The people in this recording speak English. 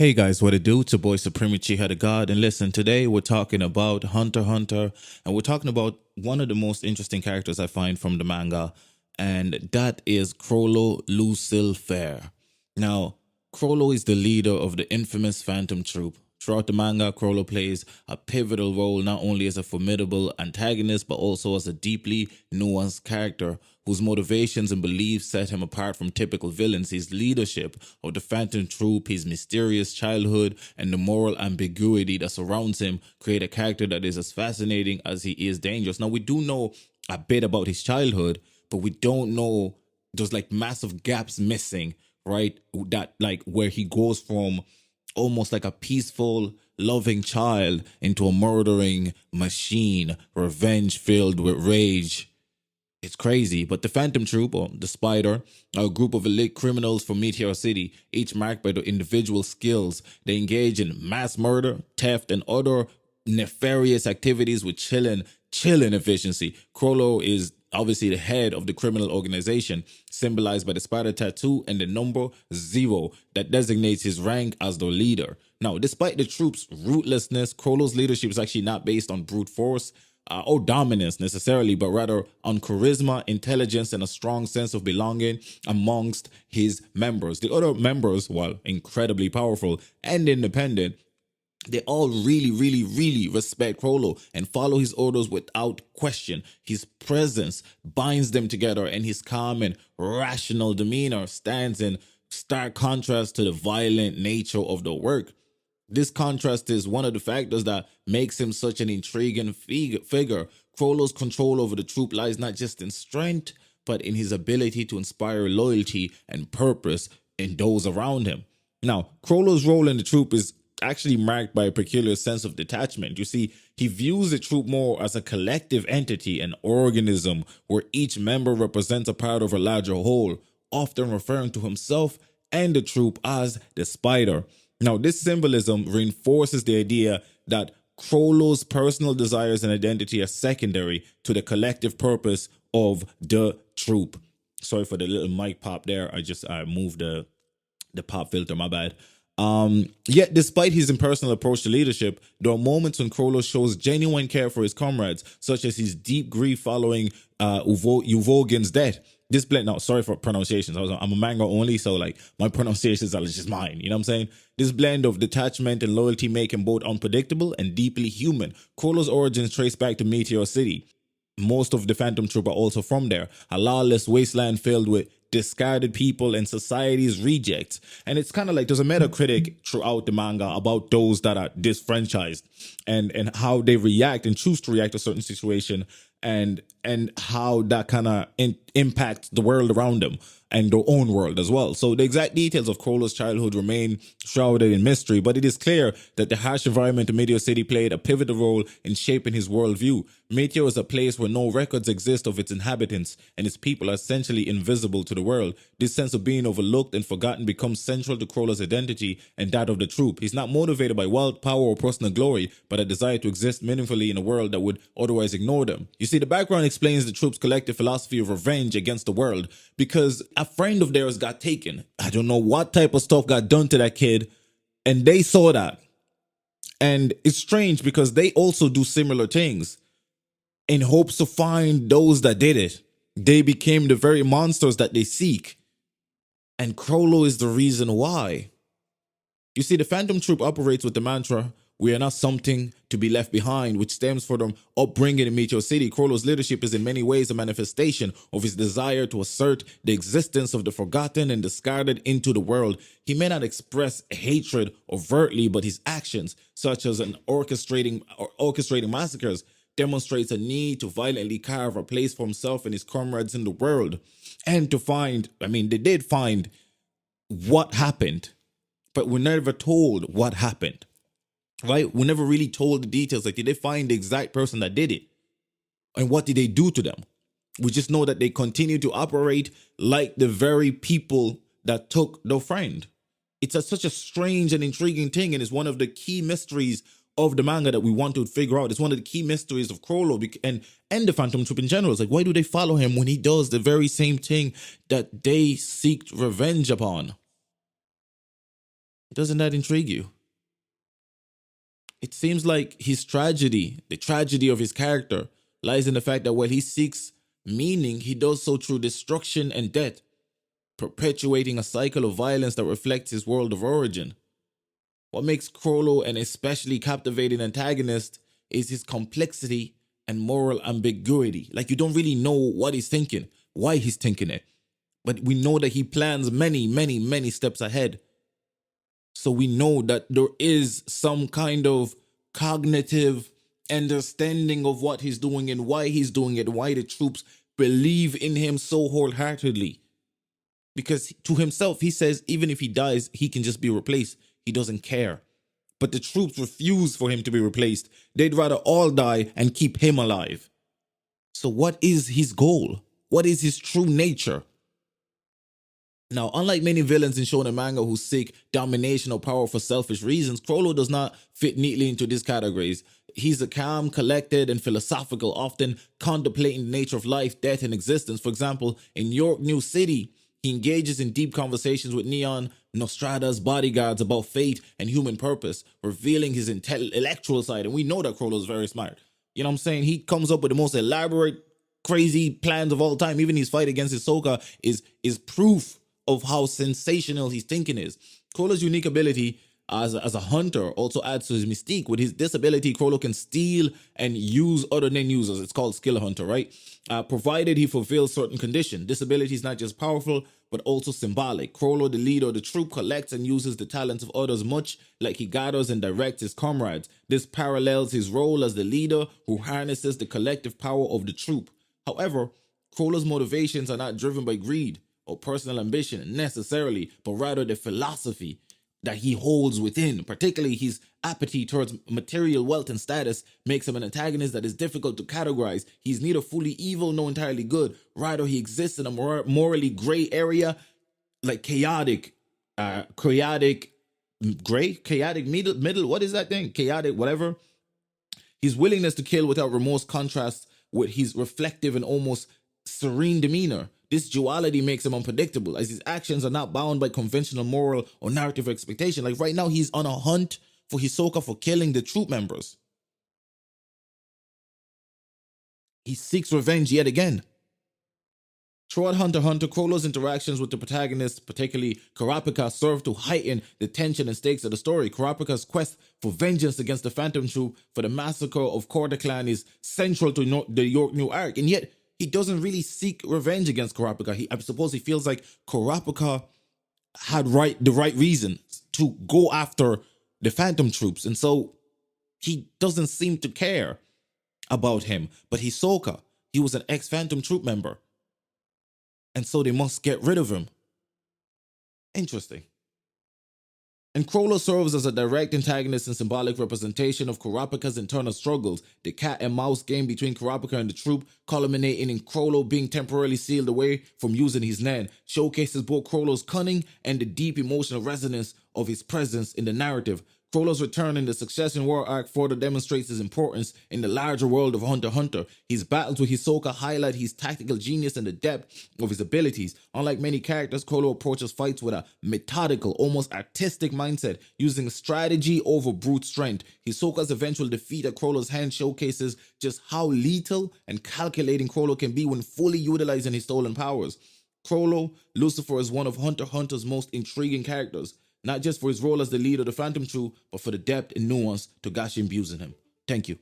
Hey guys, what it do? It's your boy Supremacy Had a God, and listen, today we're talking about Hunter x Hunter, and we're talking about one of the most interesting characters I find from the manga, and that is Chrollo Lucilfer. Now, Chrollo is the leader of the infamous Phantom Troop. Throughout the manga, Chrollo plays a pivotal role not only as a formidable antagonist, but also as a deeply nuanced character whose motivations and beliefs set him apart from typical villains. His leadership of the Phantom Troop, his mysterious childhood, and the moral ambiguity that surrounds him create a character that is as fascinating as he is dangerous. Now, we do know a bit about his childhood, but we don't know, there's like massive gaps missing, right? That like where he goes from almost like a peaceful, loving child into a murdering machine, revenge filled with rage. It's crazy, but the Phantom Troop, or the Spider, are a group of elite criminals from Meteor City, each marked by their individual skills. They engage in mass murder, theft, and other nefarious activities with chilling efficiency. Chrollo is obviously the head of the criminal organization, symbolized by the spider tattoo and the number 0 that designates his rank as the leader. Now, despite the troop's ruthlessness, Chrollo's leadership is actually not based on brute force or dominance necessarily, but rather on charisma, intelligence, and a strong sense of belonging amongst his members. The other members, while incredibly powerful and independent, they all really respect Chrollo and follow his orders without question. His presence binds them together, and his calm and rational demeanor stands in stark contrast to the violent nature of the work. This contrast is one of the factors that makes him such an intriguing figure. Chrollo's control over the troop lies not just in strength, but in his ability to inspire loyalty and purpose in those around him. Now, Chrollo's role in the troop is actually marked by a peculiar sense of detachment. You see, he views the troop more as a collective entity, an organism where each member represents a part of a larger whole, often referring to himself and the troop as the Spider. Now, this symbolism reinforces the idea that Chrollo's personal desires and identity are secondary to the collective purpose of the troop. Sorry for the little mic pop there. I moved the pop filter, my bad. Yet, despite his impersonal approach to leadership, there are moments when Chrollo shows genuine care for his comrades, such as his deep grief following Uvogin's death. This blend, now, sorry for pronunciations. I'm a manga only, so like my pronunciations are just mine. You know what I'm saying? This blend of detachment and loyalty make him both unpredictable and deeply human. Chrollo's origins trace back to Meteor City. Most of the Phantom Troop are also from there, a lawless wasteland filled with discarded people and society's rejects. And it's kind of like there's a metacritic throughout the manga about those that are disfranchised and how they react and choose to react to a certain situation and how that kind of impacts the world around them and their own world as well. So the exact details of Chrollo's childhood remain shrouded in mystery, but it is clear that the harsh environment of Meteor City played a pivotal role in shaping his worldview. Meteor is a place where no records exist of its inhabitants, and its people are essentially invisible to the world. This sense of being overlooked and forgotten becomes central to Chrollo's identity and that of the troop. He's not motivated by wealth, power, or personal glory, but a desire to exist meaningfully in a world that would otherwise ignore them. You see, the background explains the troop's collective philosophy of revenge against the world, because a friend of theirs got taken. I don't know what type of stuff got done to that kid, and they saw that. And it's strange because they also do similar things in hopes to find those that did it. They became the very monsters that they seek. And Chrollo is the reason why. You see, the Phantom Troop operates with the mantra, "We are not something to be left behind," which stems from their upbringing in Meteor City. Chrollo's leadership is in many ways a manifestation of his desire to assert the existence of the forgotten and discarded into the world. He may not express hatred overtly, but his actions, such as orchestrating massacres, demonstrates a need to violently carve a place for himself and his comrades in the world. And to find, they did find what happened, but we're never told what happened. Right? We never really told the details. Like, did they find the exact person that did it? And what did they do to them? We just know that they continue to operate like the very people that took their friend. It's such a strange and intriguing thing, and it's one of the key mysteries of the manga that we want to figure out. It's one of the key mysteries of Chrollo and the Phantom Troop in general. It's like, why do they follow him when he does the very same thing that they seek revenge upon? Doesn't that intrigue you? It seems like his tragedy, the tragedy of his character, lies in the fact that while he seeks meaning, he does so through destruction and death, perpetuating a cycle of violence that reflects his world of origin. What makes Chrollo an especially captivating antagonist is his complexity and moral ambiguity. Like, you don't really know what he's thinking, why he's thinking it, but we know that he plans many, many, many steps ahead. So we know that there is some kind of cognitive understanding of what he's doing and why he's doing it, why the troops believe in him so wholeheartedly. Because to himself, he says even if he dies, he can just be replaced. He doesn't care. But the troops refuse for him to be replaced. They'd rather all die and keep him alive. So what is his goal? What is his true nature? Now, unlike many villains in shonen manga who seek domination or power for selfish reasons, Chrollo does not fit neatly into these categories. He's a calm, collected, and philosophical, often contemplating the nature of life, death, and existence. For example, in York New City, he engages in deep conversations with Neon Nostrada's bodyguards about fate and human purpose, revealing his intellectual side. And we know that Chrollo is very smart. You know what I'm saying? He comes up with the most elaborate, crazy plans of all time. Even his fight against Hisoka is proof of how sensational his thinking is. Chrollo's unique ability as a hunter also adds to his mystique. With his disability, Chrollo can steal and use other nen users. It's called skill hunter, right? Provided he fulfills certain conditions. This ability is not just powerful, but also symbolic. Chrollo, the leader of the troop, collects and uses the talents of others much like he gathers and directs his comrades. This parallels his role as the leader who harnesses the collective power of the troop. However, Chrollo's motivations are not driven by greed or personal ambition necessarily, but rather the philosophy that he holds within. Particularly his apathy towards material wealth and status makes him an antagonist that is difficult to categorize. He's neither fully evil nor entirely good. Rather, he exists in a morally gray area, like chaotic middle, what is that thing? Chaotic, whatever. His willingness to kill without remorse contrasts with his reflective and almost serene demeanor. This duality makes him unpredictable, as his actions are not bound by conventional moral or narrative expectation. Like right now, he's on a hunt for Hisoka for killing the troop members. He seeks revenge yet again. Throughout Hunter x Hunter, Chrollo's interactions with the protagonists, particularly Kurapika, serve to heighten the tension and stakes of the story. Kurapika's quest for vengeance against the Phantom Troop for the massacre of Korda Clan is central to the York New arc, and yet he doesn't really seek revenge against Kurapika. I suppose he feels like Kurapika had the right reasons to go after the Phantom Troops, and so he doesn't seem to care about him. But Hisoka, he was an ex-Phantom Troop member, and so they must get rid of him. Interesting. And Chrollo serves as a direct antagonist and symbolic representation of Kurapika's internal struggles, the cat and mouse game between Kurapika and the troop, culminating in Chrollo being temporarily sealed away from using his nen, showcases both Chrollo's cunning and the deep emotional resonance of his presence in the narrative. Chrollo's return in the Succession War arc further demonstrates his importance in the larger world of Hunter x Hunter. His battles with Hisoka highlight his tactical genius and the depth of his abilities. Unlike many characters, Chrollo approaches fights with a methodical, almost artistic mindset, using strategy over brute strength. Hisoka's eventual defeat at Chrollo's hand showcases just how lethal and calculating Chrollo can be when fully utilizing his stolen powers. Chrollo Lucilfer is one of Hunter x Hunter's most intriguing characters, not just for his role as the leader of the Phantom Troop, but for the depth and nuance Togashi imbues in him. Thank you.